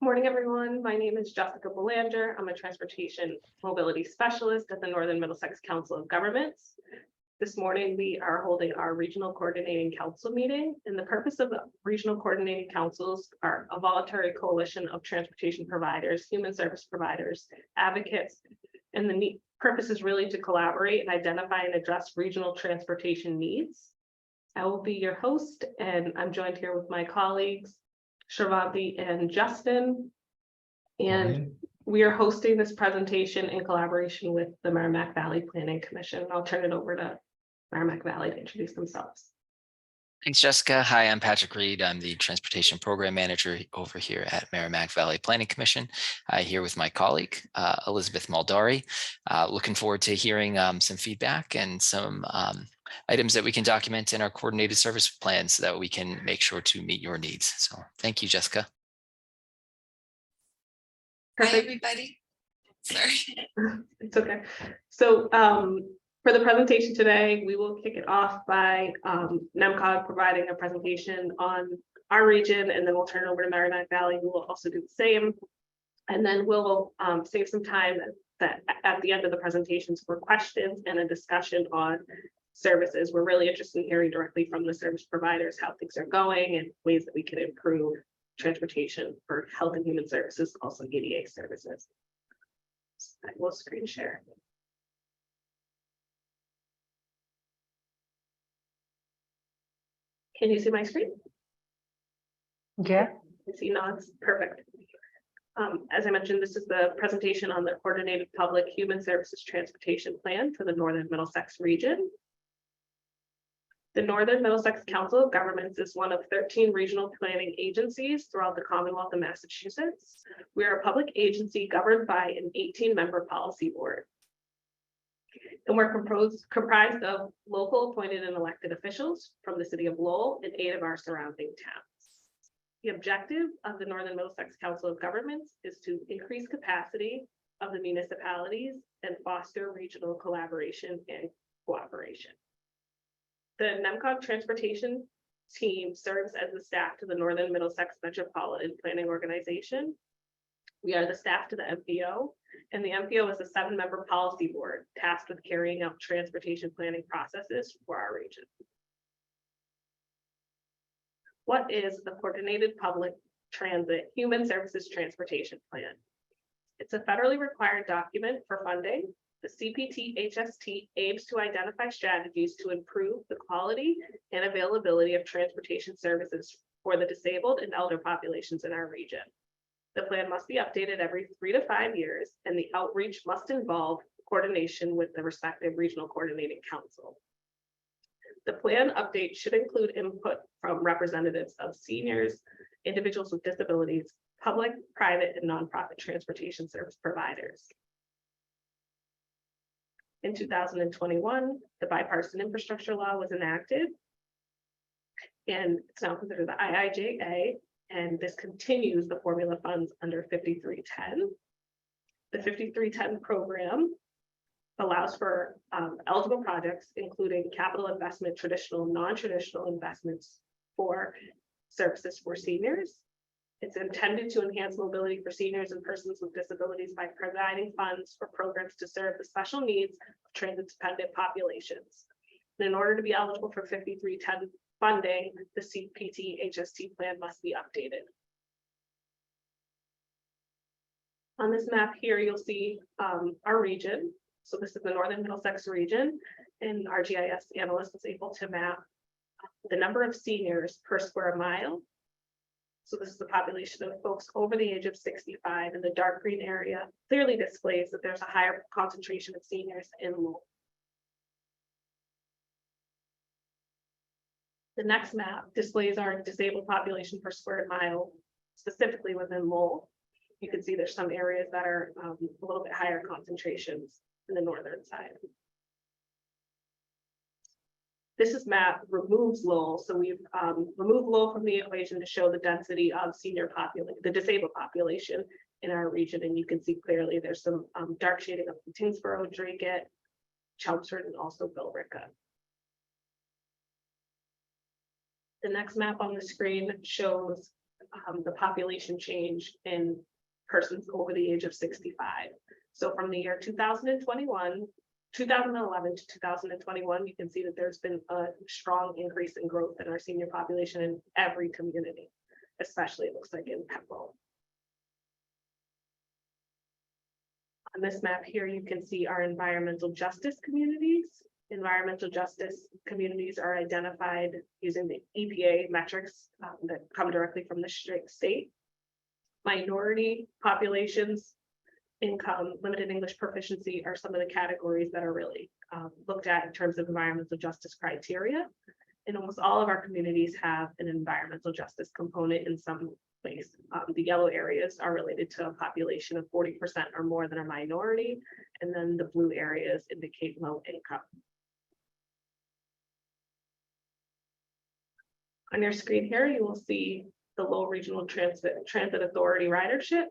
Morning, everyone. My name is Jessica Belanger. I'm a transportation mobility specialist at the Northern Middlesex Council of Governments. This morning, we are holding our regional coordinating council meeting, and the purpose of the regional coordinating councils are a voluntary coalition of transportation providers, human service providers, advocates, and the purpose is really to collaborate and identify and address regional transportation needs. I will be your host, and I'm joined here with my colleagues, Shravanti and Justin, and we are hosting this presentation in collaboration with the Merrimack Valley Planning Commission. I'll turn it over to Merrimack Valley to introduce themselves. Thanks, Jessica. Hi, I'm Patrick Reed. I'm the Transportation Program Manager over here at Merrimack Valley Planning Commission, here with my colleague, Elizabeth Maldari. Looking forward to hearing some feedback and some items that we can document in our coordinated service plan so that we can make sure to meet your needs. So thank you, Jessica. Hi, everybody. Sorry. It's okay. So for the presentation today, we will kick it off by NMCOG providing a presentation on our region, and then we'll turn it over to Merrimack Valley, who will also do the same. And then we'll save some time at the end of the presentations for questions and a discussion on services. We're really interested in hearing directly from the service providers how things are going and ways that we can improve transportation for health and human services, also EDA services. I will screen share. Can you see my screen? Yeah. I see nods. Perfect. As I mentioned, this is the presentation on the Coordinated Public Human Services Transportation Plan for the Northern Middlesex region. The Northern Middlesex Council of Governments is one of 13 regional planning agencies throughout the Commonwealth of Massachusetts. We are a public agency governed by an 18-member policy board. And we're comprised of local appointed and elected officials from the city of Lowell and 8 of our surrounding towns. The objective of the Northern Middlesex Council of Governments is to increase capacity of the municipalities and foster regional collaboration and cooperation. The NMCOG transportation team serves as the staff to the Northern Middlesex Metropolitan Planning Organization. We are the staff to the MPO, and the MPO is a 7-member policy board tasked with carrying out transportation planning processes for our region. What is the Coordinated Public Transit Human Services Transportation Plan? It's a federally required document for funding. The CPT-HST aims to identify strategies to improve the quality and availability of transportation services for the disabled and elder populations in our region. The plan must be updated every 3 to 5 years, and the outreach must involve coordination with the respective regional coordinating council. The plan update should include input from representatives of seniors, individuals with disabilities, public, private, and nonprofit transportation service providers. In 2021, the bipartisan infrastructure law was enacted, and it's now considered the IIJA, and this continues the formula funds under 5310. The 5310 program allows for eligible projects, including capital investment, traditional, non-traditional investments for services for seniors. It's intended to enhance mobility for seniors and persons with disabilities by providing funds for programs to serve the special needs of transit-dependent populations. And in order to be eligible for 5310 funding, the CPT-HST plan must be updated. On this map here, you'll see our region. So this is the Northern Middlesex region, and our GIS analyst was able to map the number of seniors per square mile. So this is the population of folks over the age of 65, and the dark green area clearly displays that there's a higher concentration of seniors in Lowell. The next map displays our disabled population per square mile, specifically within Lowell. You can see there's some areas that are a little bit higher concentrations in the northern side. This map removes Lowell, so we've removed Lowell from the equation to show the density of senior population, the disabled population in our region, and you can see clearly there's some dark shading of Tingsboro, Dracut, Chelmsford, and also Billerica. The next map on the screen shows the population change in persons over the age of 65. So from the year 2011 to 2021, you can see that there's been a strong increase in growth in our senior population in every community, especially it looks like in Pepperell. On this map here, you can see our environmental justice communities. Environmental justice communities are identified using the EPA metrics that come directly from the state. Minority populations, income, limited English proficiency are some of the categories that are really looked at in terms of environmental justice criteria. And almost all of our communities have an environmental justice component in some place. The yellow areas are related to a population of 40% or more that are minority, and then the blue areas indicate low income. On your screen here, you will see the Lowell Regional Transit Authority ridership.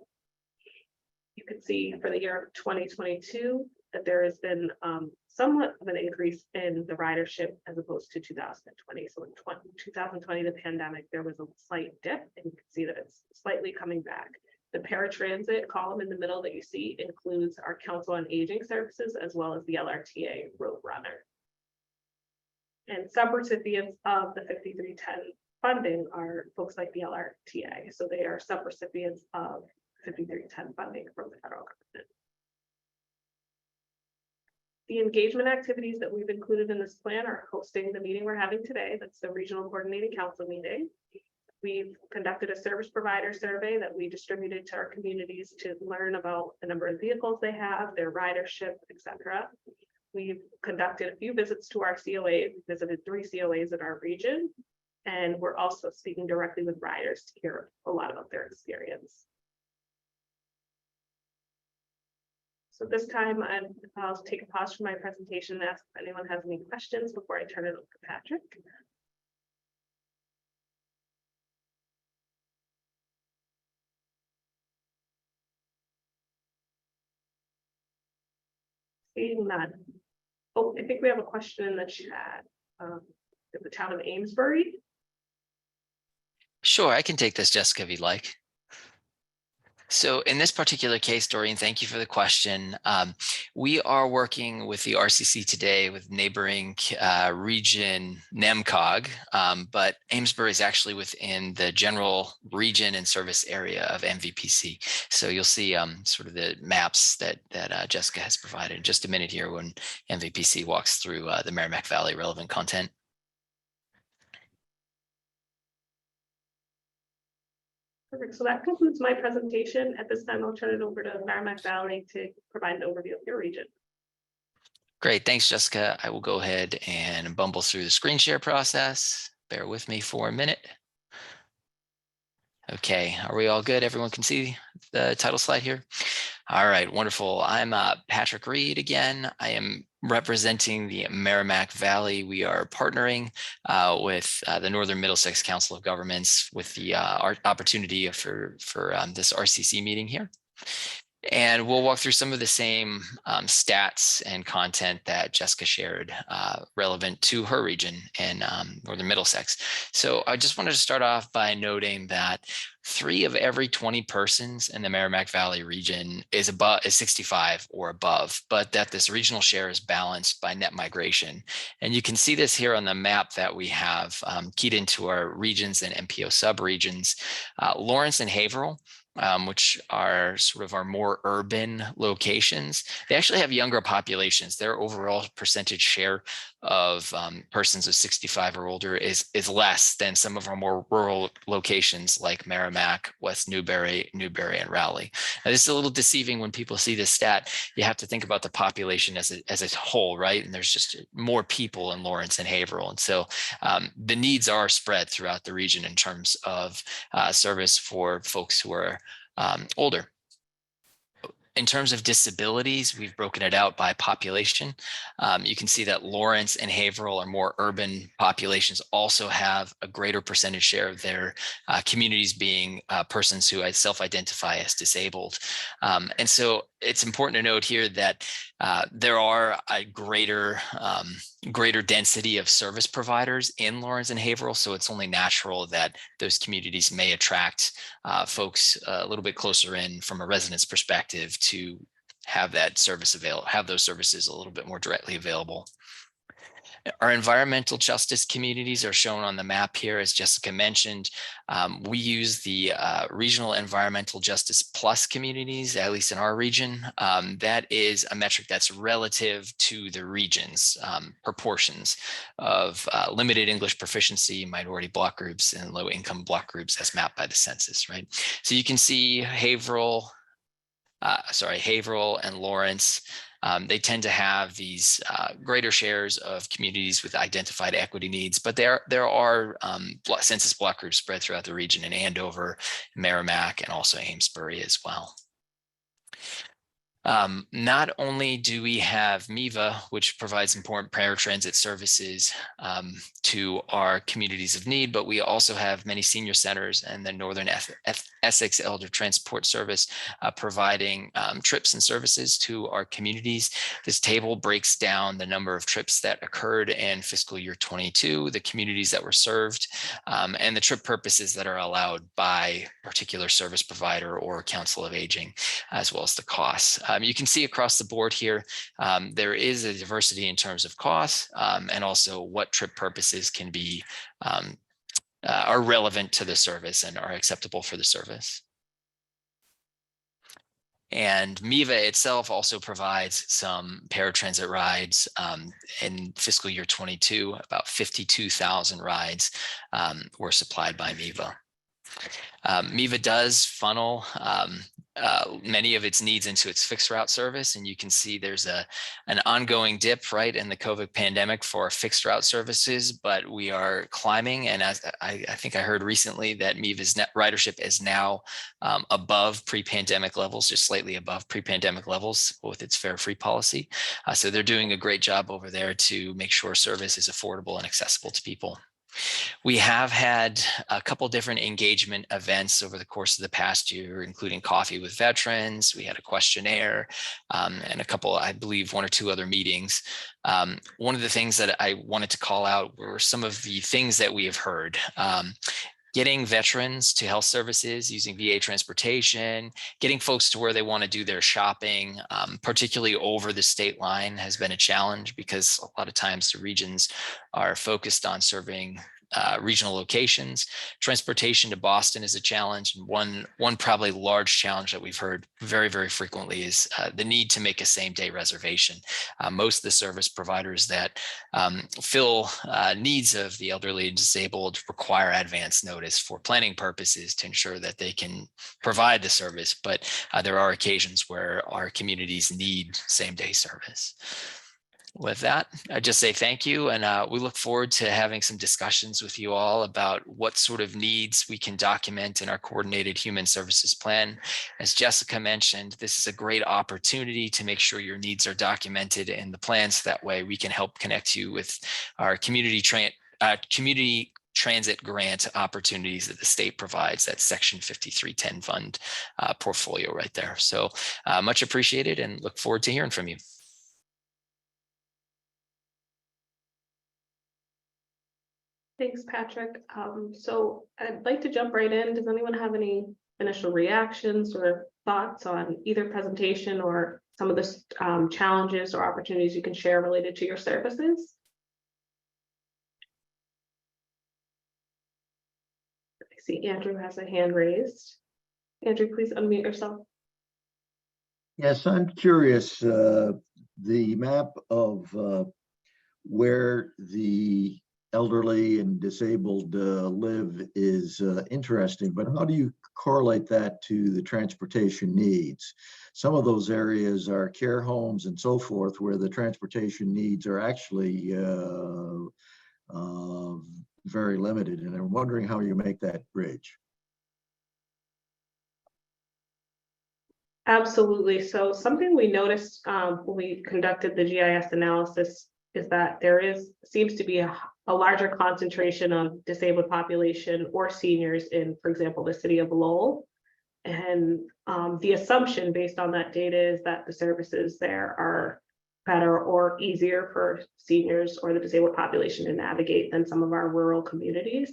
You can see for the year of 2022 that there has been somewhat of an increase in the ridership as opposed to 2020. So in 2020, the pandemic, there was a slight dip, and you can see that it's slightly coming back. The paratransit column in the middle that you see includes our Council on Aging services as well as the LRTA Roadrunner. And subrecipients of the 5310 funding are folks like the LRTA. So they are subrecipients of 5310 funding from the federal government. The engagement activities that we've included in this plan are hosting the meeting we're having today. That's the Regional Coordinating Council meeting. We've conducted a service provider survey that we distributed to our communities to learn about the number of vehicles they have, their ridership, etc. We've conducted a few visits to our COA. We visited 3 COAs in our region, and we're also speaking directly with riders to hear a lot about their experience. So this time I'll take a pause from my presentation and ask if anyone has any questions before I turn it over to Patrick. Seeing none. Oh, I think we have a question in the chat. The town of Amesbury. Sure, I can take this, Jessica, if you'd like. So in this particular case, Doreen, thank you for the question. We are working with the RCC today with neighboring region NMCOG, but Amesbury is actually within the general region and service area of MVPC. So you'll see sort of the maps that Jessica has provided in just a minute here when MVPC walks through the Merrimack Valley relevant content. Perfect. So that concludes my presentation. At this time, I'll turn it over to Merrimack Valley to provide an overview of your region. Great. Thanks, Jessica. I will go ahead and bumble through the screen share process. Bear with me for a minute. Okay, are we all good? Everyone can see the title slide here? All right, wonderful. I'm Patrick Reed again. I am representing the Merrimack Valley. We are partnering with the Northern Middlesex Council of Governments with the opportunity for this RCC meeting here. And we'll walk through some of the same stats and content that Jessica shared relevant to her region in Northern Middlesex. So I just wanted to start off by noting that 3 of every 20 persons in the Merrimack Valley region is 65 or above, but that this regional share is balanced by net migration. And you can see this here on the map that we have keyed into our regions and MPO subregions. Lawrence and Haverhill, which are sort of our more urban locations, they actually have younger populations. Their overall percentage share of persons of 65 or older is less than some of our more rural locations like Merrimack, West Newbury, and Raleigh. Now, this is a little deceiving when people see this stat. You have to think about the population as a whole, right? And there's just more people in Lawrence and Haverhill. And so the needs are spread throughout the region in terms of service for folks who are older. In terms of disabilities, we've broken it out by population. You can see that Lawrence and Haverhill are more urban populations, also have a greater percentage share of their communities being persons who self-identify as disabled. And so it's important to note here that There are a greater density of service providers in Lawrence and Haverhill, so it's only natural that those communities may attract folks a little bit closer in from a resident's perspective to have that service available, have those services a little bit more directly available. Our environmental justice communities are shown on the map here, as Jessica mentioned. We use the regional environmental justice plus communities, at least in our region. That is a metric that's relative to the region's proportions of limited English proficiency, minority block groups, and low income block groups as mapped by the census, right? So you can see Haverhill and Lawrence, they tend to have these greater shares of communities with identified equity needs, but there are census block groups spread throughout the region in Andover, Merrimack, and also Amesbury as well. Not only do we have MVPC, which provides important paratransit services to our communities of need, but we also have many senior centers and the Northern Essex Elder Transport Service providing trips and services to our communities. This table breaks down the number of trips that occurred in fiscal year 22, the communities that were served, and the trip purposes that are allowed by particular service provider or Council of Aging, as well as the costs. You can see across the board here, there is a diversity in terms of costs and also what trip purposes can be are relevant to the service and are acceptable for the service. And MVPC itself also provides some paratransit rides. In fiscal year 22, about 52,000 rides were supplied by MVPC. MVPC does funnel many of its needs into its fixed route service, and you can see there's an ongoing dip right in the COVID pandemic for fixed route services, but we are climbing, and as I think I heard recently that MVPC's net ridership is now above pre-pandemic levels, just slightly above pre-pandemic levels with its fare free policy. So they're doing a great job over there to make sure service is affordable and accessible to people. We have had a couple different engagement events over the course of the past year, including coffee with veterans. We had a questionnaire and a couple, I believe, one or two other meetings. One of the things that I wanted to call out were some of the things that we have heard. Getting veterans to health services using VA transportation, getting folks to where they want to do their shopping, particularly over the state line, has been a challenge because a lot of times the regions are focused on serving regional locations. Transportation to Boston is a challenge. And one probably large challenge that we've heard very, very frequently is the need to make a same day reservation. Most of the service providers that fill needs of the elderly and disabled require advance notice for planning purposes to ensure that they can provide the service. But there are occasions where our communities need same day service. With that, I just say thank you, and we look forward to having some discussions with you all about what sort of needs we can document in our coordinated human services plan. As Jessica mentioned, this is a great opportunity to make sure your needs are documented in the plans. That way we can help connect you with our community transit grant opportunities that the state provides, that Section 5310 fund portfolio right there. So much appreciated and look forward to hearing from you. Thanks, Patrick. So I'd like to jump right in. Does anyone have any initial reactions or thoughts on either presentation or some of the challenges or opportunities you can share related to your services? I see Andrew has a hand raised. Andrew, please unmute yourself. Yes, I'm curious. The map of where the elderly and disabled live is interesting, but how do you correlate that to the transportation needs? Some of those areas are care homes and so forth, where the transportation needs are actually very limited, and I'm wondering how you make that bridge. Absolutely. So something we noticed when we conducted the GIS analysis is that there seems to be a larger concentration of disabled population or seniors in, for example, the city of Lowell. And the assumption based on that data is that the services there are better or easier for seniors or the disabled population to navigate than some of our rural communities.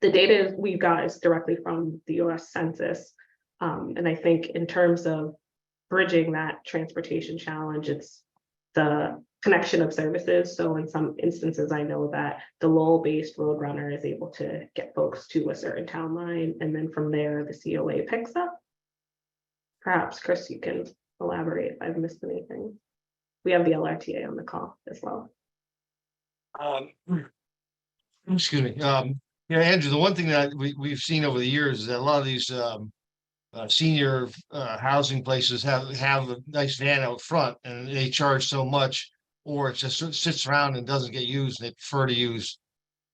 The data we got is directly from the US Census. And I think in terms of bridging that transportation challenge, it's the connection of services. So in some instances, I know that the Lowell-based Roadrunner is able to get folks to a certain town line, and then from there, the COA picks up. Perhaps, Chris, you can elaborate if I've missed anything. We have the LRTA on the call as well. Excuse me. Yeah, Andrew, the one thing that we've seen over the years is that a lot of these senior housing places have a nice van out front, and they charge so much, or it just sits around and doesn't get used. They prefer to use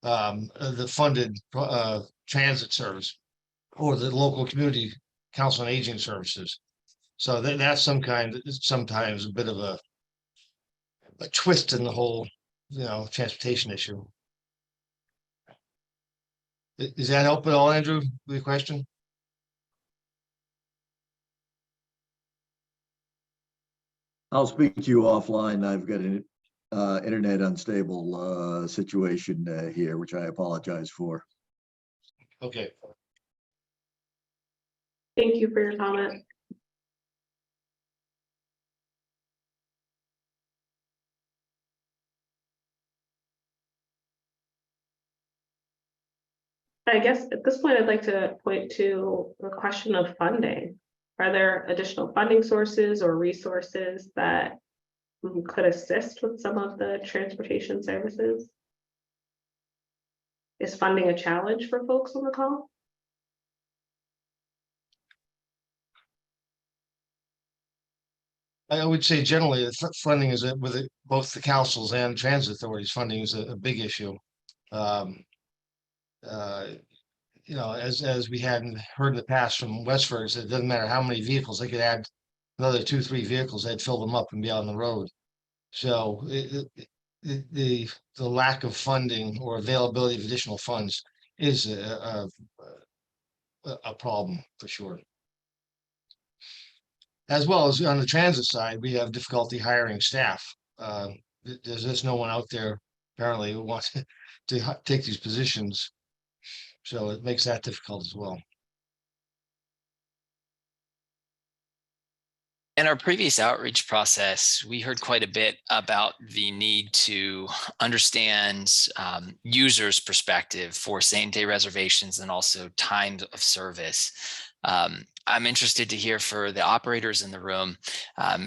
the funded transit service or the local community council on aging services. So that's sometimes a bit of a twist in the whole, transportation issue. Does that help at all, Andrew, with your question? I'll speak to you offline. I've got an internet unstable situation here, which I apologize for. Okay. Thank you for your comment. I guess at this point, I'd like to point to the question of funding. Are there additional funding sources or resources that could assist with some of the transportation services? Is funding a challenge for folks on the call? I would say generally funding is with both the councils and transit authorities, funding is a big issue. As we hadn't heard in the past from Westford, it doesn't matter how many vehicles, they could add another 2-3 vehicles, they'd fill them up and be on the road. So the lack of funding or availability of additional funds is a problem for sure. As well as on the transit side, we have difficulty hiring staff. There's just no one out there apparently who wants to take these positions. So it makes that difficult as well. In our previous outreach process, we heard quite a bit about the need to understand users' perspective for same-day reservations and also times of service. I'm interested to hear for the operators in the room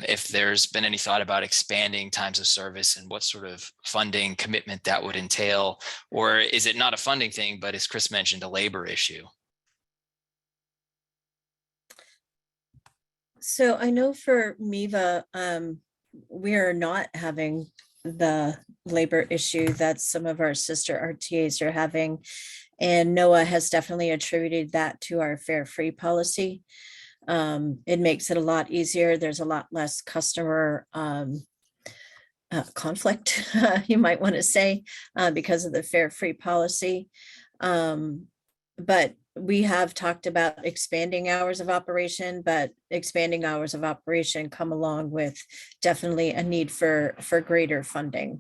if there's been any thought about expanding times of service and what sort of funding commitment that would entail, or is it not a funding thing, but as Chris mentioned, a labor issue? So I know for MEVA, we are not having the labor issue that some of our sister RTAs are having. And NOAA has definitely attributed that to our fare free policy. It makes it a lot easier. There's a lot less customer conflict, you might want to say, because of the fare free policy. But we have talked about expanding hours of operation, but expanding hours of operation come along with definitely a need for greater funding.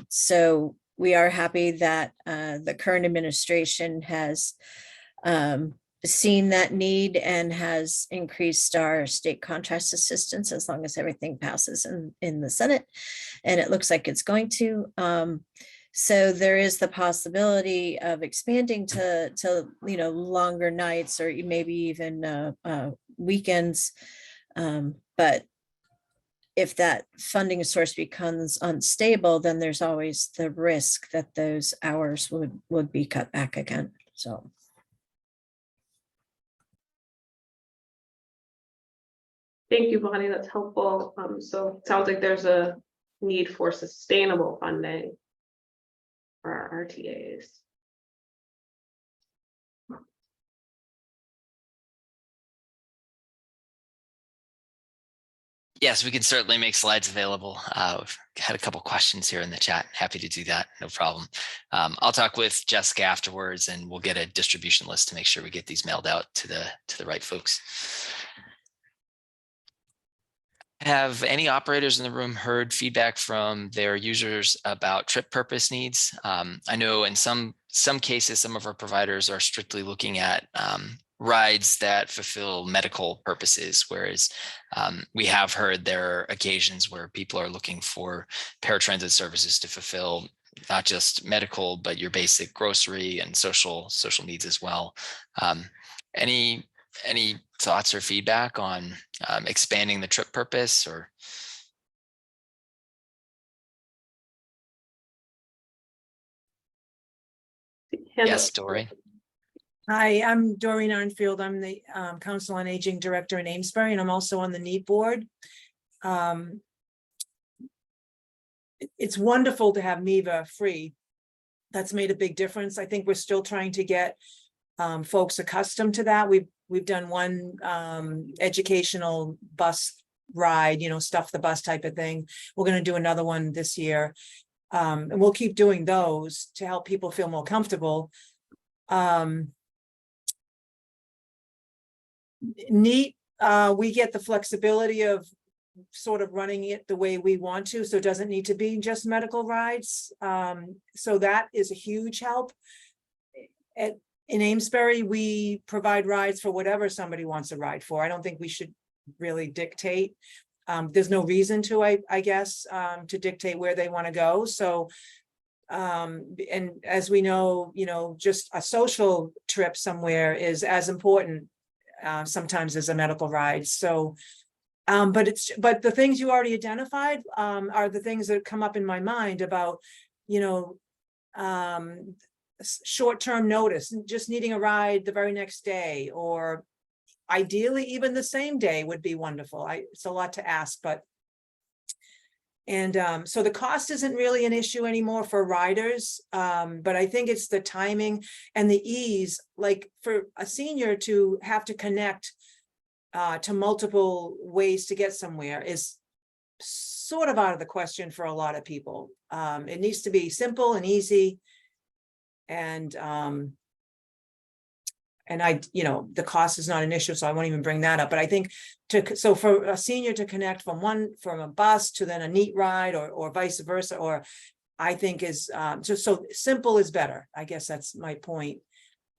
So we are happy that the current administration has seen that need and has increased our state contrast assistance as long as everything passes in the Senate. And it looks like it's going to. So there is the possibility of expanding to longer nights or maybe even weekends. But if that funding source becomes unstable, then there's always the risk that those hours would be cut back again. So. Thank you, Bonnie. That's helpful. So it sounds like there's a need for sustainable funding for our RTAs. Yes, we can certainly make slides available. We've had a couple questions here in the chat. Happy to do that, no problem. I'll talk with Jessica afterwards and we'll get a distribution list to make sure we get these mailed out to the right folks. Have any operators in the room heard feedback from their users about trip purpose needs? I know in some cases, some of our providers are strictly looking at rides that fulfill medical purposes, whereas we have heard there are occasions where people are looking for paratransit services to fulfill not just medical, but your basic grocery and social needs as well. Any thoughts or feedback on expanding the trip purpose or? Yes, Doreen. Hi, I'm Doreen Arnfield. I'm the Council on Aging Director in Amesbury, and I'm also on the NEAT board. It's wonderful to have MVPC free. That's made a big difference. I think we're still trying to get folks accustomed to that. We've done one educational bus ride, stuff the bus type of thing. We're going to do another one this year. And we'll keep doing those to help people feel more comfortable. NEAT, we get the flexibility of sort of running it the way we want to, so it doesn't need to be just medical rides. So that is a huge help. In Amesbury, we provide rides for whatever somebody wants a ride for. I don't think we should really dictate. There's no reason to, I guess, to dictate where they want to go. So, and as we know, just a social trip somewhere is as important sometimes as a medical ride. So, but the things you already identified are the things that come up in my mind about, short-term notice, just needing a ride the very next day, or ideally even the same day would be wonderful. It's a lot to ask, but so the cost isn't really an issue anymore for riders, but I think it's the timing and the ease, like for a senior to have to connect to multiple ways to get somewhere is sort of out of the question for a lot of people. It needs to be simple and easy. And the cost is not an issue, so I won't even bring that up. But I think so for a senior to connect from a bus to then a NEAT ride or vice versa, or I think is just so simple is better. I guess that's my point.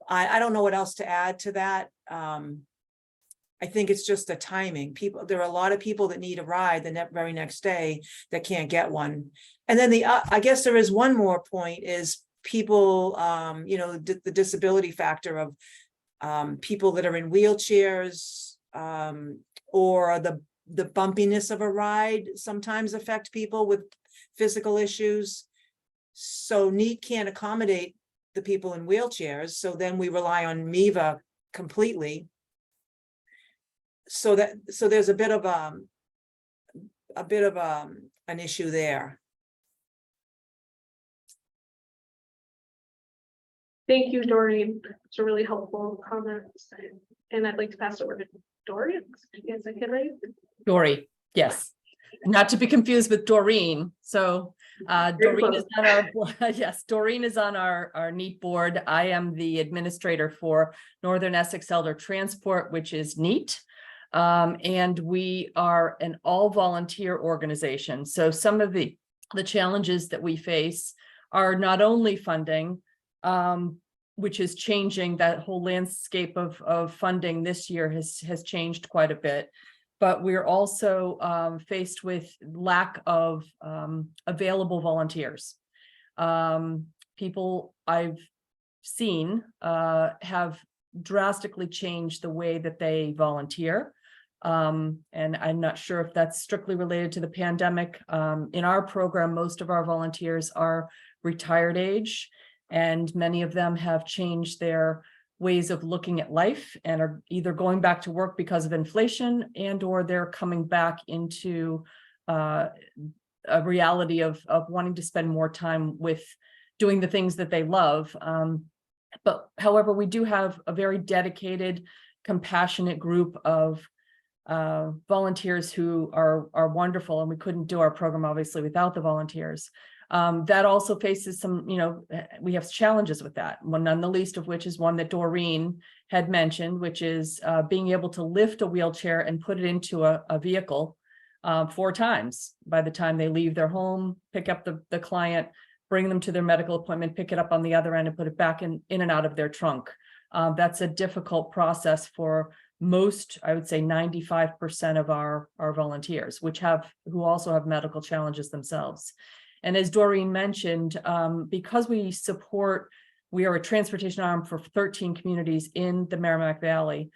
I don't know what else to add to that. I think it's just the timing. There are a lot of people that need a ride the very next day that can't get one. And then I guess there is one more point is people, the disability factor of people that are in wheelchairs, or the bumpiness of a ride sometimes affect people with physical issues. So NEAT can't accommodate the people in wheelchairs. So then we rely on MVPC completely. So there's a bit of an issue there. Thank you, Doreen. It's a really helpful comment. And I'd like to pass it over to Doreen. Yes, I can read. Dory, yes. Not to be confused with Doreen. So Doreen is on our yes, Doreen is on our NEAT board. I am the administrator for Northern Essex Elder Transport, which is NEAT. And we are an all-volunteer organization. So some of the challenges that we face are not only funding, which is changing. That whole landscape of funding this year has changed quite a bit, but we're also faced with lack of available volunteers. People I've seen have drastically changed the way that they volunteer. And I'm not sure if that's strictly related to the pandemic. In our program, most of our volunteers are retired age, and many of them have changed their ways of looking at life and are either going back to work because of inflation or they're coming back into a reality of wanting to spend more time with doing the things that they love. But however, we do have a very dedicated, compassionate group of volunteers who are wonderful, and we couldn't do our program obviously without the volunteers. That also faces some, we have challenges with that, one none the least of which is one that Doreen had mentioned, which is being able to lift a wheelchair and put it into a vehicle 4 times by the time they leave their home, pick up the client, bring them to their medical appointment, pick it up on the other end and put it back in and out of their trunk. That's a difficult process for most, I would say 95% of our volunteers, who also have medical challenges themselves. And as Doreen mentioned, because we are a transportation arm for 13 communities in the Merrimack Valley,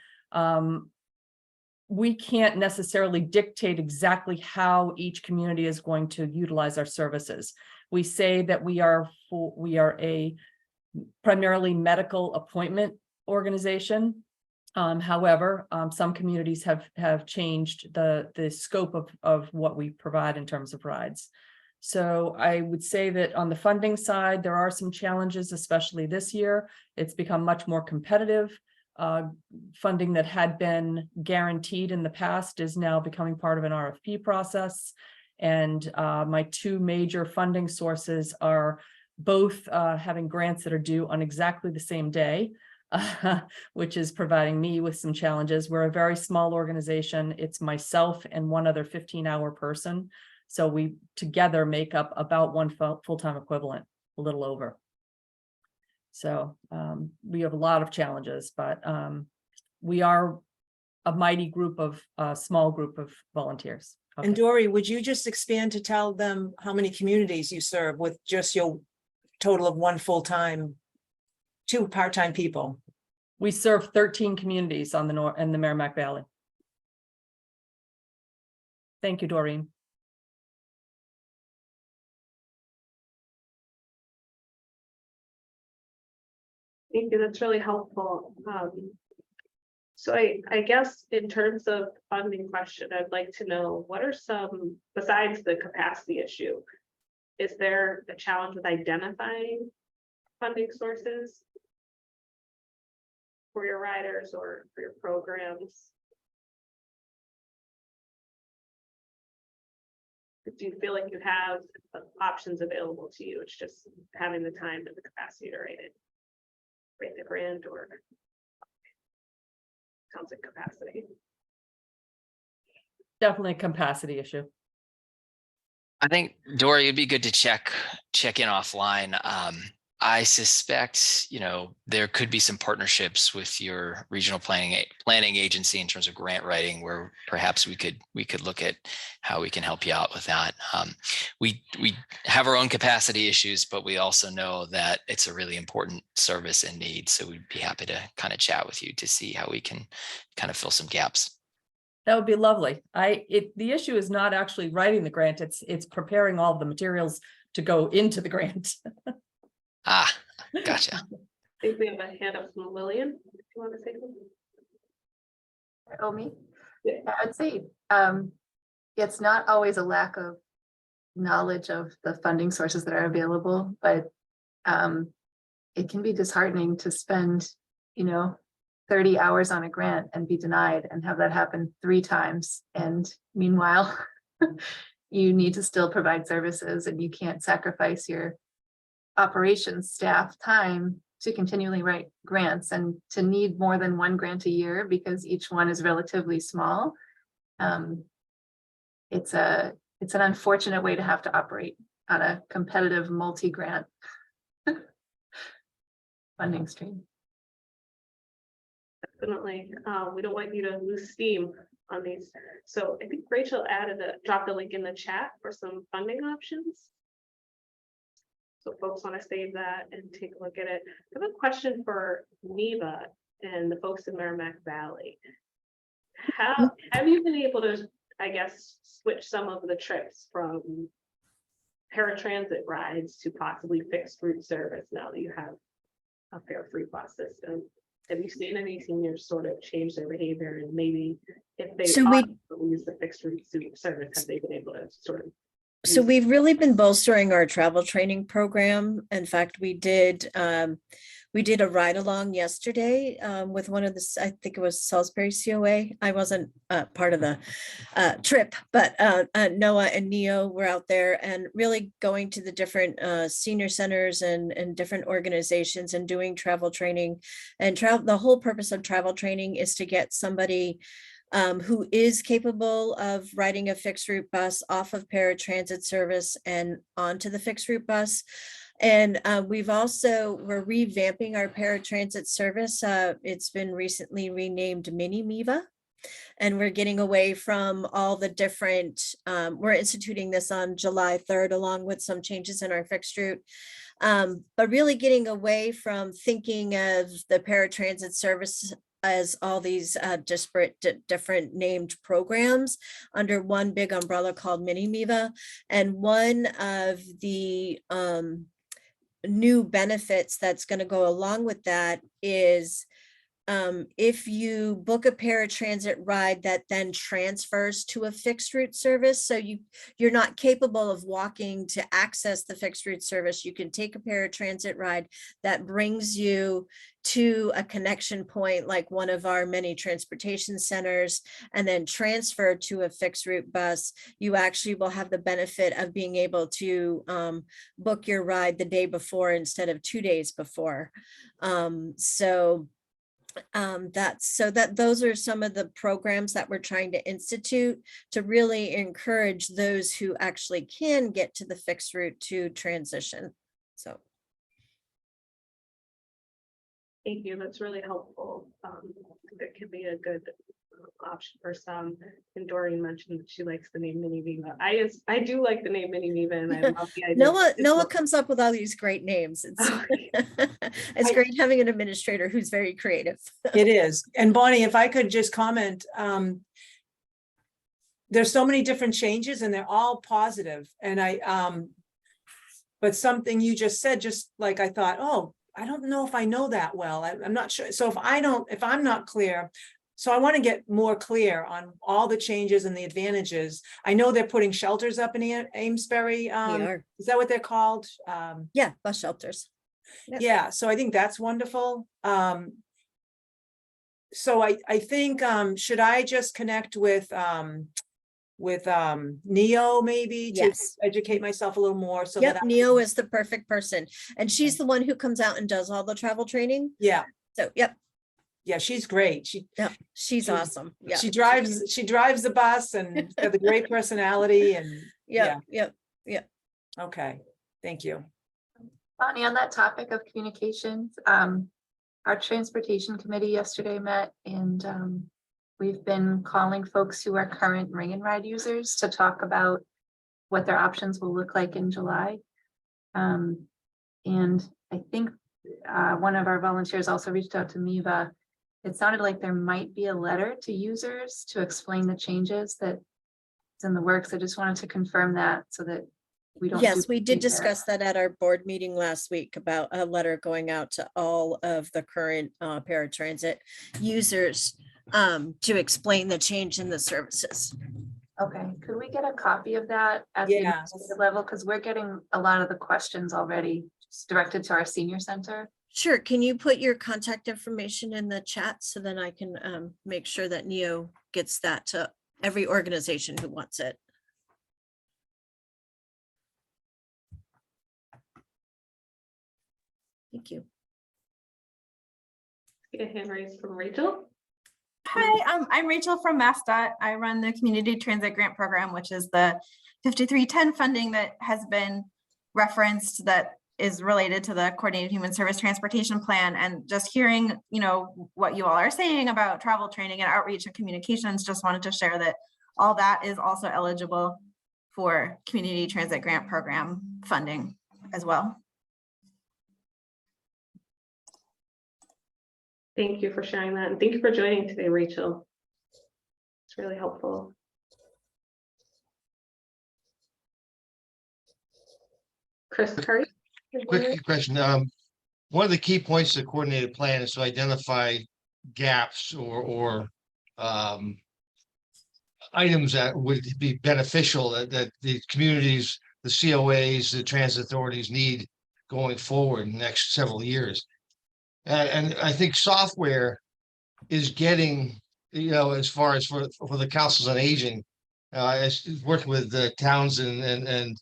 we can't necessarily dictate exactly how each community is going to utilize our services. We say that we are a primarily medical appointment organization. However, some communities have changed the scope of what we provide in terms of rides. So I would say that on the funding side, there are some challenges, especially this year. It's become much more competitive. Funding that had been guaranteed in the past is now becoming part of an RFP process. And my 2 major funding sources are both having grants that are due on exactly the same day, which is providing me with some challenges. We're a very small organization. It's myself and one other 15-hour person. So we together make up about 1 full-time equivalent, a little over. So we have a lot of challenges, but we are a mighty group of small group of volunteers. And Dory, would you just expand to tell them how many communities you serve with just your total of 1 full-time, 2 part-time people? We serve 13 communities on the in the Merrimack Valley. Thank you, Doreen. Thank you, that's really helpful. So I guess in terms of funding question, I'd like to know what are some, besides the capacity issue, is there a challenge with identifying funding sources for your riders or for your programs? Do you feel like you have options available to you? It's just having the time and the capacity to write the grant, or sounds like capacity. Definitely a capacity issue. I think, Dory, it'd be good to check in offline. I suspect, there could be some partnerships with your regional planning agency in terms of grant writing, where perhaps we could look at how we can help you out with that. We have our own capacity issues, but we also know that it's a really important service and need. So we'd be happy to kind of chat with you to see how we can kind of fill some gaps. That would be lovely. The issue is not actually writing the grant. It's preparing all the materials to go into the grant. Ah, gotcha. I think we have a hand up from Lillian. Do you want to say something? Oh, me? Yeah. I'd say it's not always a lack of knowledge of the funding sources that are available, but it can be disheartening to spend, 30 hours on a grant and be denied and have that happen 3 times. And meanwhile, you need to still provide services and you can't sacrifice your operations staff time to continually write grants, and to need more than 1 grant a year because each one is relatively small. It's an unfortunate way to have to operate on a competitive multi-grant funding stream. Definitely. We don't want you to lose steam on these. So I think Rachel dropped a link in the chat for some funding options. So folks want to save that and take a look at it. I have a question for Neva and the folks in Merrimack Valley. Have you been able to, I guess, switch some of the trips from paratransit rides to possibly fixed route service now that you have a fare free bus system? Have you seen any seniors sort of change their behavior, and maybe if they use the fixed route service, have they been able to sort of? So we've really been bolstering our travel training program. In fact, we did a ride along yesterday with one of the, I think it was Salisbury COA. I wasn't part of the trip, but Noah and Neo were out there and really going to the different senior centers and different organizations and doing travel training. And the whole purpose of travel training is to get somebody who is capable of riding a fixed route bus off of paratransit service and onto the fixed route bus. And we're revamping our paratransit service. It's been recently renamed Mini MIVA. And we're getting away from all the different, we're instituting this on July 3rd, along with some changes in our fixed route. But really getting away from thinking of the paratransit service as all these disparate, different named programs under one big umbrella called Mini MIVA. And one of the new benefits that's going to go along with that is if you book a paratransit ride that then transfers to a fixed route service, so you're not capable of walking to access the fixed route service, you can take a paratransit ride that brings you to a connection point like one of our many transportation centers and then transfer to a fixed route bus. You actually will have the benefit of being able to book your ride the day before instead of 2 days before. Those are some of the programs that we're trying to institute to really encourage those who actually can get to the fixed route to transition. So. Thank you. That's really helpful. That could be a good option for some. And Doreen mentioned that she likes the name Mini Viva. I do like the name Mini Viva, and I love the idea. Noah comes up with all these great names. It's great having an administrator who's very creative. It is. And Bonnie, if I could just comment, there's so many different changes and they're all positive. And but something you just said, just like I thought, oh, I don't know if I know that well. I'm not sure. So if I'm not clear, so I want to get more clear on all the changes and the advantages. I know they're putting shelters up in Amesbury. Is that what they're called? Yeah, bus shelters. Yep. Yeah, so I think that's wonderful. So I think, should I just connect with Neo maybe to educate myself a little more? So yep, that Neo is the perfect person. And she's the one who comes out and does all the travel training. Yeah. So, yep. Yeah, she's great. She's awesome. Yeah. She drives the bus and got the great personality and Yep. Okay, thank you. Bonnie, on that topic of communications, our transportation committee yesterday met and we've been calling folks who are current ring and ride users to talk about what their options will look like in July. And I think one of our volunteers also reached out to MIVA. It sounded like there might be a letter to users to explain the changes that's in the works. I just wanted to confirm that so that we don't. Yes, we did discuss that at our board meeting last week about a letter going out to all of the current paratransit users to explain the change in the services. Okay, could we get a copy of that at the administrative level? Because we're getting a lot of the questions already directed to our senior center. Sure. Can you put your contact information in the chat so then I can make sure that Neo gets that to every organization who wants it? Thank you. Get a hand raised from Rachel. Hi, I'm Rachel from MassDOT. I run the Community Transit Grant Program, which is the 5310 funding that has been referenced that is related to the Coordinated Human Service Transportation Plan. And just hearing, what you all are saying about travel training and outreach and communications, just wanted to share that all that is also eligible for Community Transit Grant Program funding as well. Thank you for sharing that. And thank you for joining today, Rachel. It's really helpful. Chris Curry. Quick question. One of the key points of the coordinated plan is to identify gaps or items that would be beneficial that the communities, the COAs, the transit authorities need going forward in the next several years. And I think software is getting, as far as for the councils on aging, working with the towns and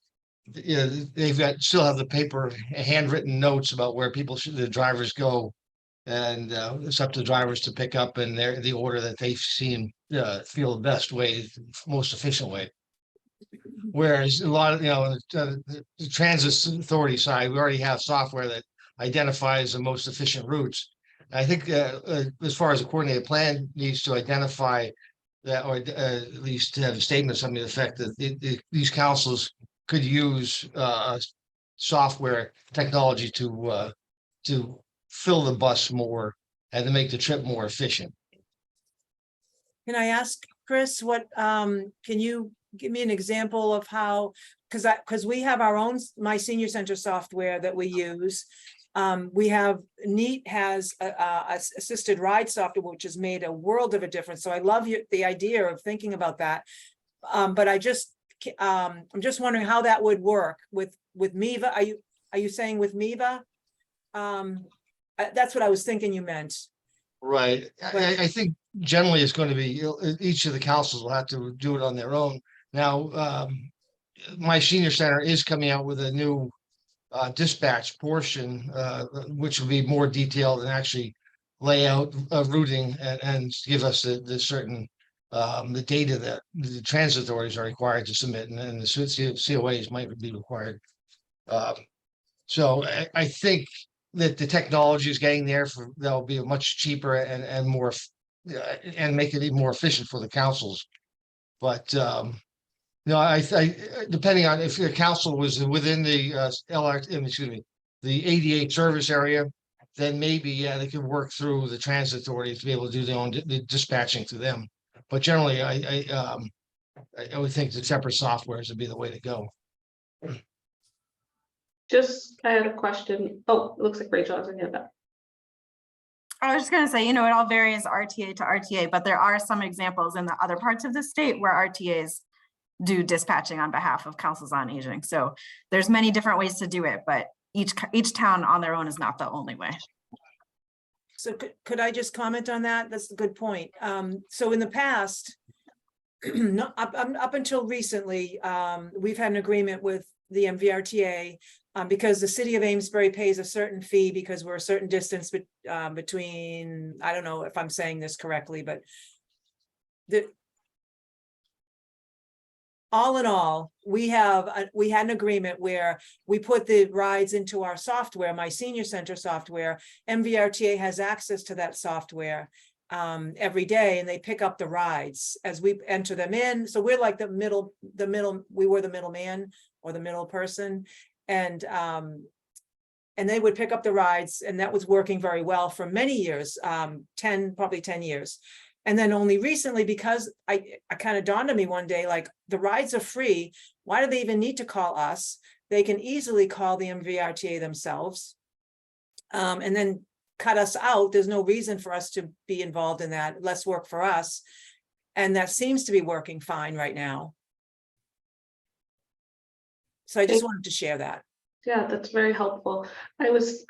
they've still have the paper handwritten notes about where the drivers go, and it's up to drivers to pick up in the order that they've seen feel the best way, most efficient way. Whereas a lot of, the transit authority side, we already have software that identifies the most efficient routes. I think as far as a coordinated plan needs to identify that, or at least to have a statement, something to the effect that these councils could use software technology to fill the bus more and to make the trip more efficient. Can I ask Chris, can you give me an example of how, because we have our own, my senior center software that we use. We have, NEAT has assisted ride software, which has made a world of a difference. So I love the idea of thinking about that. But I'm just wondering how that would work with MIVA. Are you saying with MIVA? That's what I was thinking you meant. Right. I think generally it's going to be, each of the councils will have to do it on their own. Now, my senior center is coming out with a new dispatch portion, which will be more detailed and actually lay out routing and give us the certain the data that the transit authorities are required to submit, and the COAs might be required. So I think that the technology is getting there for that'll be much cheaper and more and make it even more efficient for the councils. But I depending on if the council was within the the 88 service area, then maybe they could work through the transit authority to be able to do their own dispatching to them. But generally, I would think the separate softwares would be the way to go. I had a question. Oh, it looks like Rachel has a hand up. I was just gonna say, it all varies RTA to RTA, but there are some examples in the other parts of the state where RTAs do dispatching on behalf of councils on aging. So there's many different ways to do it, but each town on their own is not the only way. So could I just comment on that? That's a good point. So in the past, up until recently, we've had an agreement with the MVRTA because the city of Amesbury pays a certain fee because we're a certain distance between, I don't know if I'm saying this correctly, but all in all, we had an agreement where we put the rides into our software, my senior center software. MVRTA has access to that software every day, and they pick up the rides as we enter them in. So we're like we were the middleman or the middle person, and they would pick up the rides, and that was working very well for many years, probably 10 years. And then only recently, because I kind of dawned on me one day, like, the rides are free. Why do they even need to call us? They can easily call the MVRTA themselves and then cut us out. There's no reason for us to be involved in that. Less work for us. And that seems to be working fine right now. So I just wanted to share that. Yeah, that's very helpful. I was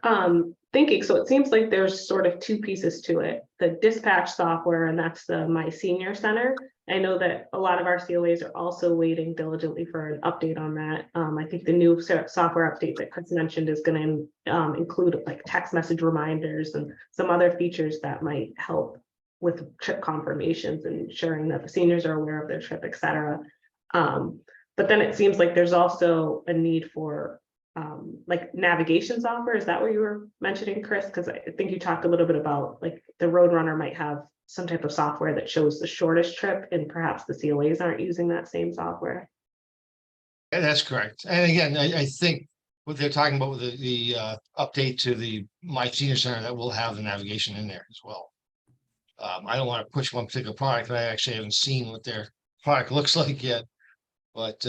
thinking, so it seems like there's sort of two pieces to it. The dispatch software, and that's the My Senior Center. I know that a lot of our COAs are also waiting diligently for an update on that. I think the new software update that Chris mentioned is going to include like text message reminders and some other features that might help with trip confirmations and ensuring that the seniors are aware of their trip, et cetera. But then it seems like there's also a need for like navigation software. Is that what you were mentioning, Chris? Because I think you talked a little bit about like the Roadrunner might have some type of software that shows the shortest trip, and perhaps the COAs aren't using that same software. Yeah, that's correct. And again, I think what they're talking about with the update to the My Senior Center, that will have the navigation in there as well. I don't want to push one particular product, but I actually haven't seen what their product looks like yet. But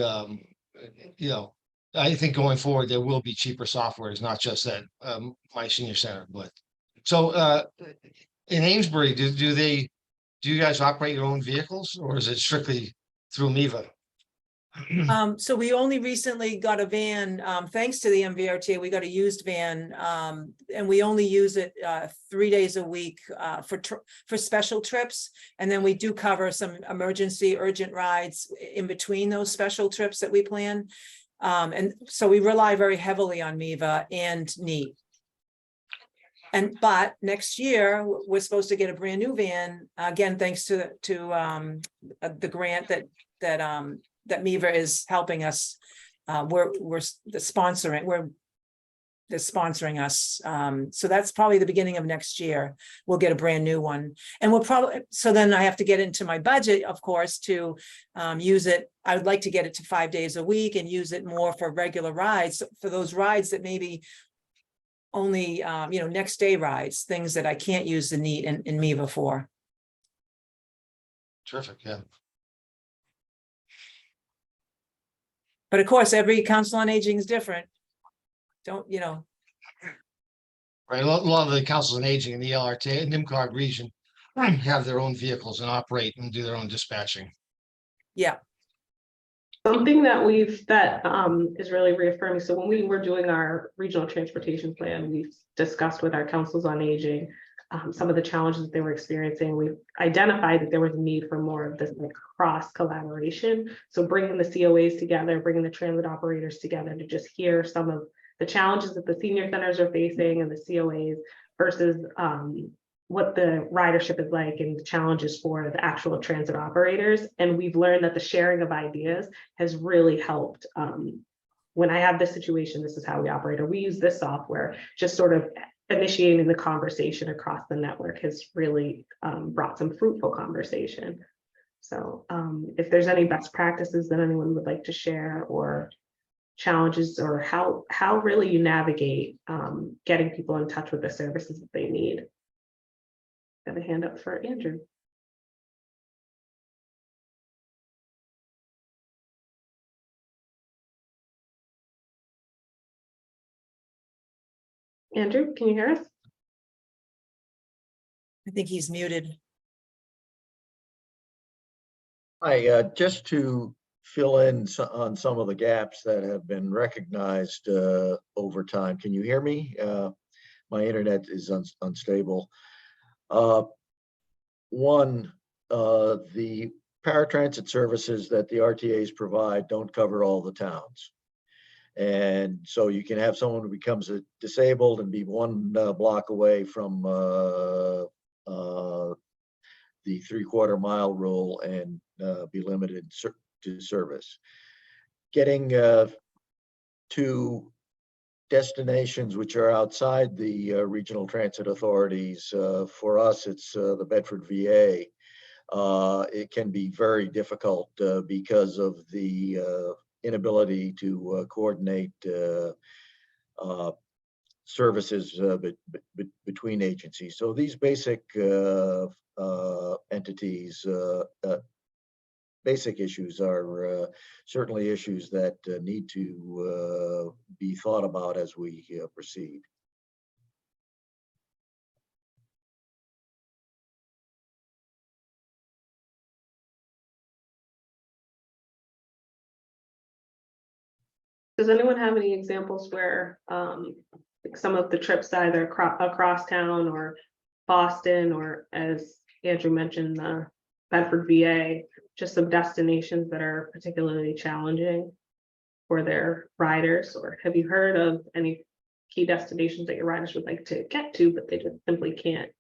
I think going forward, there will be cheaper software. It's not just that My Senior Center. But so in Amesbury, do you guys operate your own vehicles, or is it strictly through MIVA? So we only recently got a van, thanks to the MVRTA. We got a used van, and we only use it 3 days a week for special trips. And then we do cover some urgent rides in between those special trips that we plan. And so we rely very heavily on MIVA and NEAT. But next year, we're supposed to get a brand new van, again, thanks to the grant that MEVA is helping us. They're sponsoring us. So that's probably the beginning of next year. We'll get a brand new one. And we'll probably, so then I have to get into my budget, of course, to use it. I would like to get it to 5 days a week and use it more for regular rides, for those rides that maybe only, next day rides, things that I can't use the NEAT and MEVA for. Terrific, yeah. But of course, every council on aging is different. Right, a lot of the councils on aging in the LRT and NMCOG region have their own vehicles and operate and do their own dispatching. Yeah. Something that is really reaffirming. So when we were doing our regional transportation plan, we've discussed with our councils on aging some of the challenges that they were experiencing. We've identified that there was a need for more of this cross collaboration. So bringing the COAs together, bringing the transit operators together to just hear some of the challenges that the senior centers are facing and the COAs versus what the ridership is like and the challenges for the actual transit operators. And we've learned that the sharing of ideas has really helped. When I have this situation, this is how we operate, or we use this software, just sort of initiating the conversation across the network has really brought some fruitful conversation. So if there's any best practices that anyone would like to share, or challenges, or how really you navigate getting people in touch with the services that they need. Got a hand up for Andrew. Andrew, can you hear us? I think he's muted. Hi, just to fill in on some of the gaps that have been recognized over time. Can you hear me? My internet is unstable. One, the paratransit services that the RTAs provide don't cover all the towns. And so you can have someone who becomes disabled and be one block away from the 3/4 mile rule and be limited to service. Getting to destinations which are outside the regional transit authorities, for us, it's the Bedford VA. It can be very difficult because of the inability to coordinate services between agencies. So these basic entities, basic issues are certainly issues that need to be thought about as we proceed. Does anyone have any examples where some of the trips either across town or Boston, or as Andrew mentioned, the Bedford VA, just some destinations that are particularly challenging for their riders? Or have you heard of any key destinations that your riders would like to get to, but they just simply can't?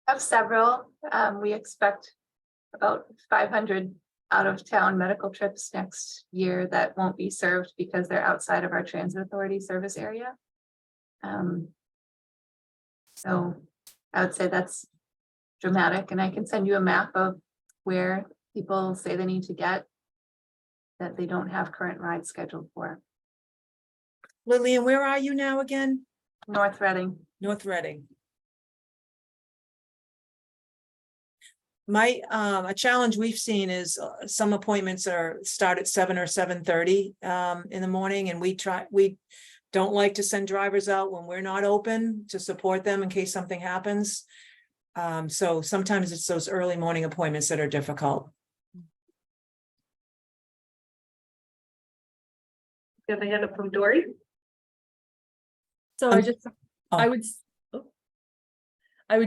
I have several. We expect about 500 out of town medical trips next year that won't be served because they're outside of our transit authority service area. So I would say that's dramatic, and I can send you a map of where people say they need to get that they don't have current rides scheduled for. Lillian, where are you now again? North Reading. North Reading. A challenge we've seen is some appointments start at 7 or 7:30 in the morning, and we don't like to send drivers out when we're not open to support them in case something happens. So sometimes it's those early morning appointments that are difficult. You have a hand up from Dory? So I would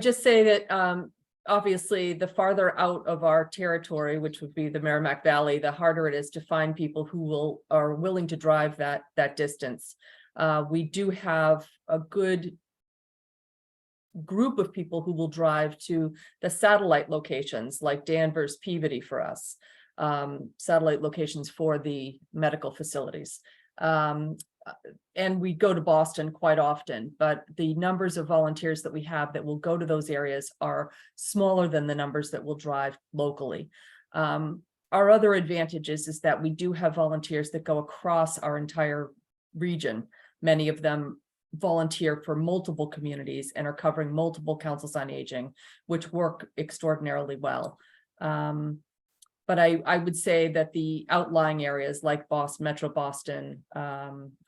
just say that obviously, the farther out of our territory, which would be the Merrimack Valley, the harder it is to find people who are willing to drive that distance. We do have a good group of people who will drive to the satellite locations like Danvers, Peabody for us, satellite locations for the medical facilities. And we go to Boston quite often, but the numbers of volunteers that we have that will go to those areas are smaller than the numbers that will drive locally. Our other advantages is that we do have volunteers that go across our entire region. Many of them volunteer for multiple communities and are covering multiple councils on aging, which work extraordinarily well. But I would say that the outlying areas like Boston, Metro Boston,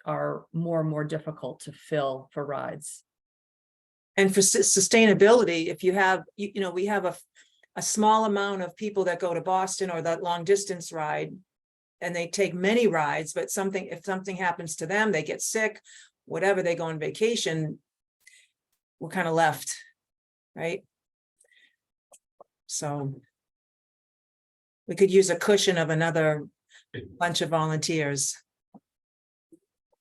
are more and more difficult to fill for rides. And for sustainability, if you have, we have a small amount of people that go to Boston or that long distance ride, and they take many rides, but if something happens to them, they get sick, whatever, they go on vacation, we're kind of left, right? So we could use a cushion of another bunch of volunteers.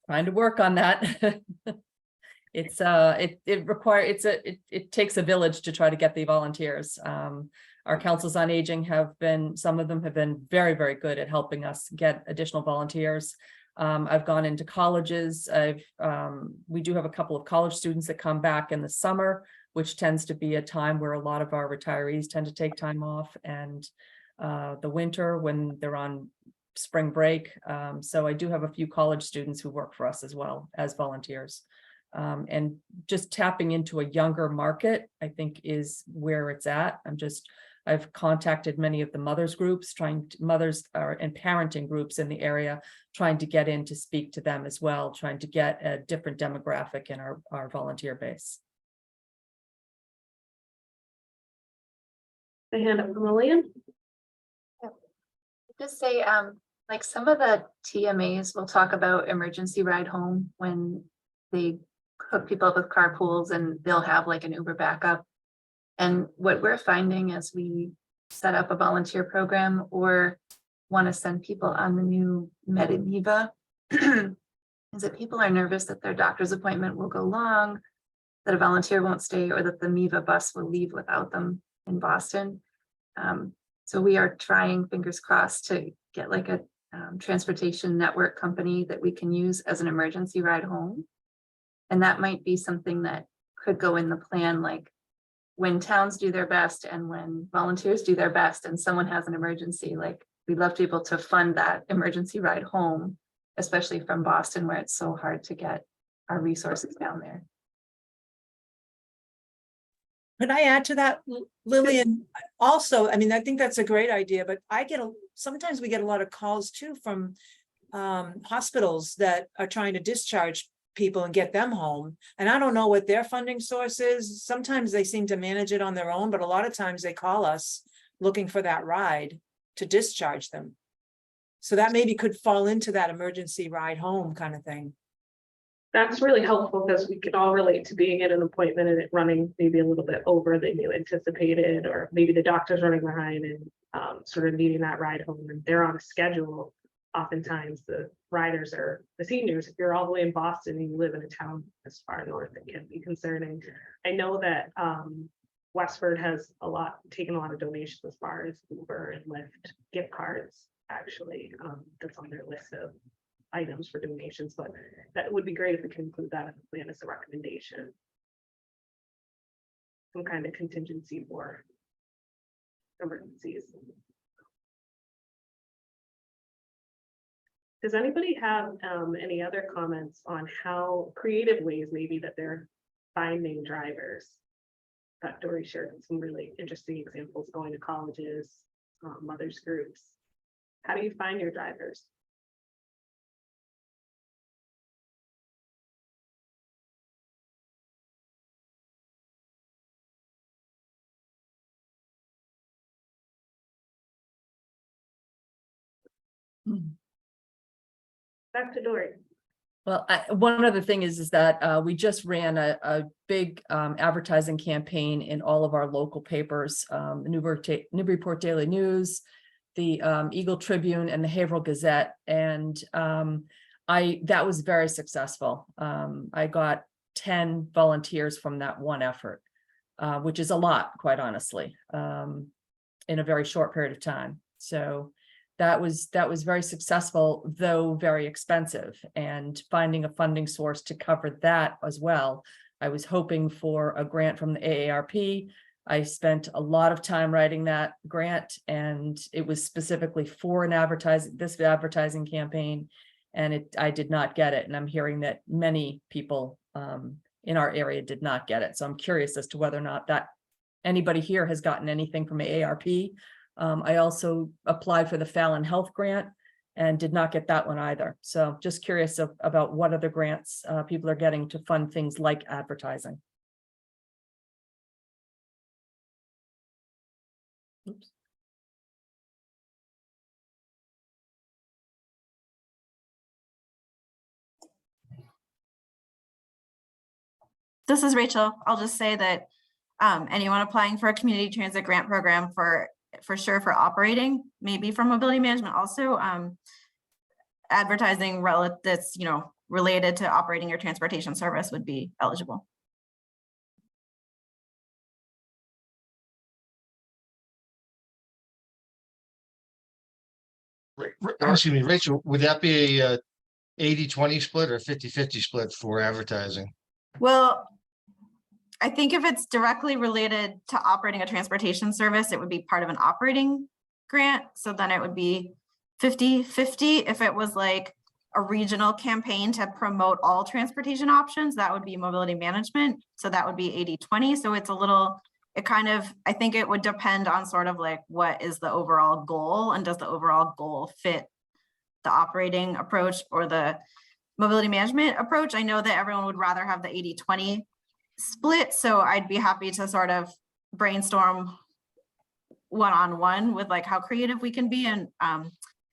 Trying to work on that. It takes a village to try to get the volunteers. Our councils on aging some of them have been very, very good at helping us get additional volunteers. I've gone into colleges. We do have a couple of college students that come back in the summer, which tends to be a time where a lot of our retirees tend to take time off, and the winter when they're on spring break. So I do have a few college students who work for us as well as volunteers. And just tapping into a younger market, I think, is where it's at. I've contacted many of the mothers groups, and parenting groups in the area, trying to get in to speak to them as well, trying to get a different demographic in our volunteer base. The hand up from Lillian. Just say, like some of the TMAs will talk about emergency ride home when they hook people up with carpools, and they'll have like an Uber backup. And what we're finding as we set up a volunteer program or want to send people on the new MediNeva is that people are nervous that their doctor's appointment will go long, that a volunteer won't stay, or that the MIVA bus will leave without them in Boston. So we are trying, fingers crossed, to get like a transportation network company that we can use as an emergency ride home. And that might be something that could go in the plan, like when towns do their best and when volunteers do their best and someone has an emergency, like we'd love to be able to fund that emergency ride home, especially from Boston, where it's so hard to get our resources down there. Could I add to that, Lillian? Also, I mean, I think that's a great idea, but sometimes we get a lot of calls too from hospitals that are trying to discharge people and get them home. And I don't know what their funding source is. Sometimes they seem to manage it on their own, but a lot of times they call us looking for that ride to discharge them. So that maybe could fall into that emergency ride home kind of thing. That's really helpful because we can all relate to being at an appointment and it running maybe a little bit over than you anticipated, or maybe the doctor's running behind and sort of needing that ride home, and they're on a schedule. Oftentimes the riders are the seniors. If you're all the way in Boston and you live in a town as far north, it can be concerning. I know that Westford has taken a lot of donations as far as Uber and Lyft gift cards, actually. That's on their list of items for donations, but that would be great if we can include that in the plan as a recommendation. Some kind of contingency for emergencies. Does anybody have any other comments on how creative ways maybe that they're finding drivers? Dory shared some really interesting examples going to colleges, mothers groups. How do you find your drivers? Back to Dory. Well, one other thing is that we just ran a big advertising campaign in all of our local papers, the Newburyport Daily News, the Eagle Tribune, and the Haverhill Gazette, and that was very successful. I got 10 volunteers from that one effort, which is a lot, quite honestly, in a very short period of time. So that was very successful, though very expensive, and finding a funding source to cover that as well. I was hoping for a grant from the AARP. I spent a lot of time writing that grant, and it was specifically for this advertising campaign, and I did not get it. And I'm hearing that many people in our area did not get it. So I'm curious as to whether or not that anybody here has gotten anything from AARP. I also applied for the Fallon Health Grant and did not get that one either. So just curious about what other grants people are getting to fund things like advertising. Oops. This is Rachel. I'll just say that anyone applying for a community transit grant program for sure for operating, maybe for mobility management also, advertising that's related to operating your transportation service would be eligible. Excuse me, Rachel, would that be a 80-20 split or 50-50 split for advertising? Well, I think if it's directly related to operating a transportation service, it would be part of an operating grant. So then it would be 50-50. If it was like a regional campaign to promote all transportation options, that would be mobility management. So that would be 80-20. So it's a little, I think it would depend on sort of like what is the overall goal, and does the overall goal fit the operating approach or the mobility management approach. I know that everyone would rather have the 80-20 split, so I'd be happy to sort of brainstorm one-on-one with like how creative we can be. And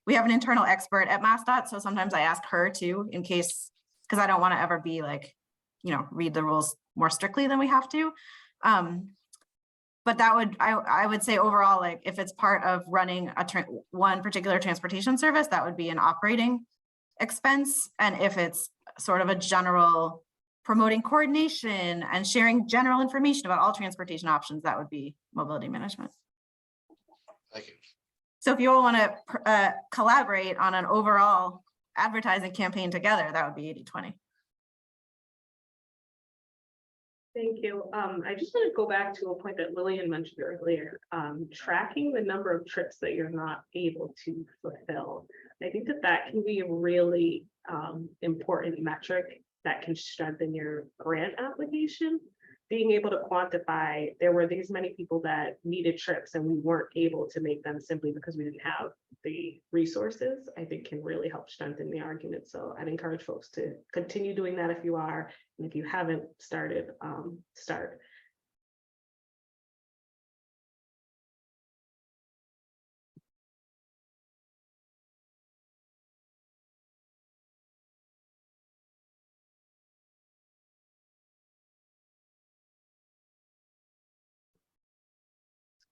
we have an internal expert at MassDOT, so sometimes I ask her too, in case, because I don't want to ever be like, read the rules more strictly than we have to. But that would, I would say overall, like if it's part of running one particular transportation service, that would be an operating expense. And if it's sort of a general promoting coordination and sharing general information about all transportation options, that would be mobility management. Thank you. So if you all want to collaborate on an overall advertising campaign together, that would be 80-20. Thank you. I just want to go back to a point that Lillian mentioned earlier, tracking the number of trips that you're not able to fulfill. I think that can be a really important metric that can strengthen your grant application. Being able to quantify, there were these many people that needed trips and we weren't able to make them simply because we didn't have the resources, I think can really help strengthen the argument. So I'd encourage folks to continue doing that if you are, and if you haven't started, start.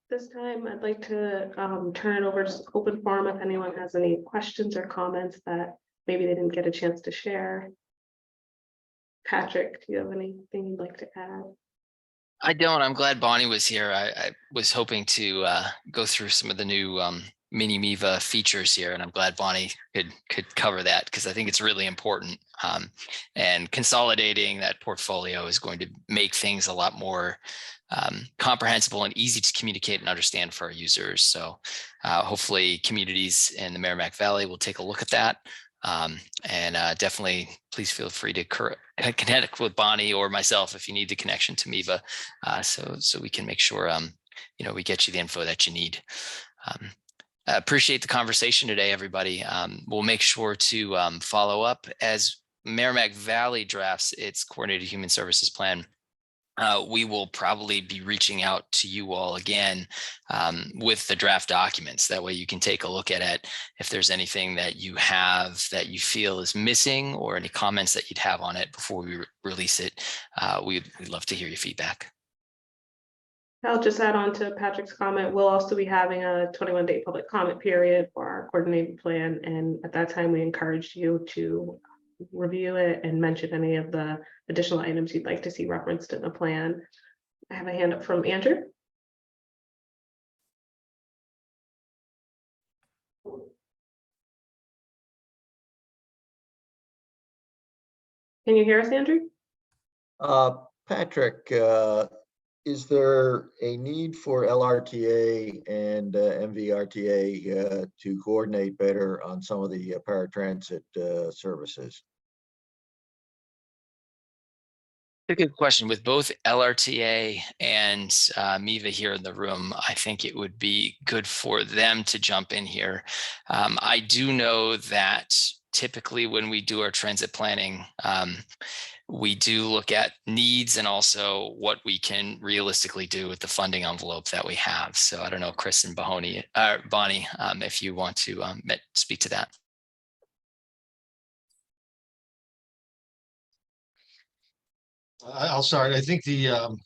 This time, I'd like to turn it over to open forum if anyone has any questions or comments that maybe they didn't get a chance to share. Patrick, do you have anything you'd like to add? I don't. I'm glad Bonnie was here. I was hoping to go through some of the new mini MIVA features here, and I'm glad Bonnie could cover that because I think it's really important. And consolidating that portfolio is going to make things a lot more comprehensible and easy to communicate and understand for our users. So hopefully communities in the Merrimack Valley will take a look at that. And definitely please feel free to connect with Bonnie or myself if you need the connection to MIVA, so we can make sure we get you the info that you need. Appreciate the conversation today, everybody. We'll make sure to follow up as Merrimack Valley drafts its coordinated human services plan. we will probably be reaching out to you all again with the draft documents. That way you can take a look at it. If there's anything that you have that you feel is missing or any comments that you'd have on it before we release it, we'd love to hear your feedback. I'll just add on to Patrick's comment. We'll also be having a 21-day public comment period for our coordinated plan. And at that time, we encourage you to review it and mention any of the additional items you'd like to see referenced in the plan. I have a hand up from Andrew. Can you hear us, Andrew? Patrick, is there a need for LRTA and MVRTA to coordinate better on some of the paratransit services? A good question. With both LRTA and MIVA here in the room, I think it would be good for them to jump in here. I do know that typically when we do our transit planning, we do look at needs and also what we can realistically do with the funding envelope that we have. So I don't know, Chris and Bonnie, if you want to speak to that. I'll start. I think the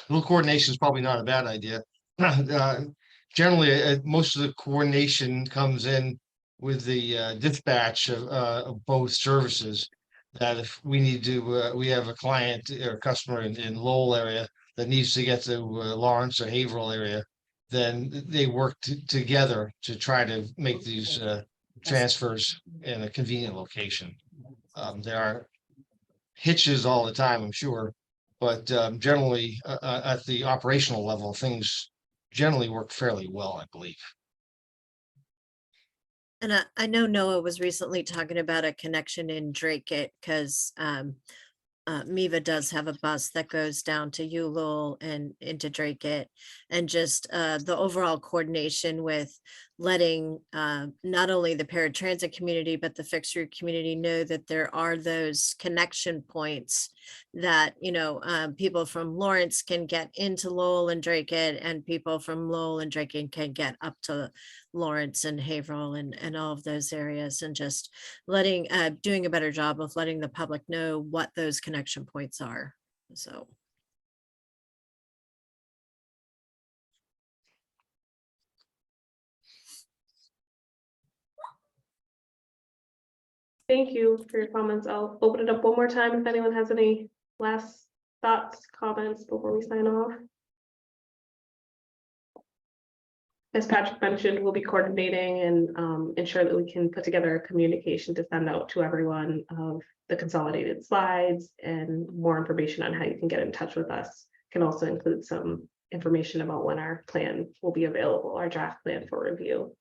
little coordination is probably not a bad idea. Generally, most of the coordination comes in with the dispatch of both services. That if we need to, we have a client or customer in Lowell area that needs to get to Lawrence or Haverhill area, then they work together to try to make these transfers in a convenient location. There are hitches all the time, I'm sure, but generally at the operational level, things generally work fairly well, I believe. And I know Noah was recently talking about a connection in Drake because MIVA does have a bus that goes down to Ulul and into Drake and just the overall coordination with letting not only the paratransit community, but the fixed route community know that there are those connection points that, you know, people from Lawrence can get into Lowell and Drake and people from Lowell and Drake can get up to Lawrence and Haverhill and all of those areas, and just letting doing a better job of letting the public know what those connection points are. So Thank you for your comments. I'll open it up one more time if anyone has any last thoughts, comments before we sign off. As Patrick mentioned, we'll be coordinating and ensure that we can put together a communication to send out to everyone of the consolidated slides and more information on how you can get in touch with us. Can also include some information about when our plan will be available, our draft plan for review.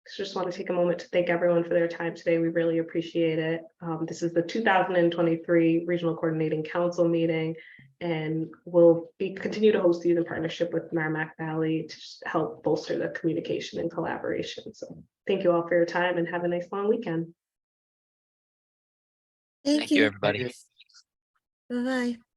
So just want to take a moment to thank everyone for their time today. We really appreciate it. This is the 2023 Regional Coordinating Council meeting, and we'll continue to host these in partnership with Merrimack Valley to help bolster the communication and collaboration. So thank you all for your time and have a nice long weekend. thank you. Everybody. Bye-bye.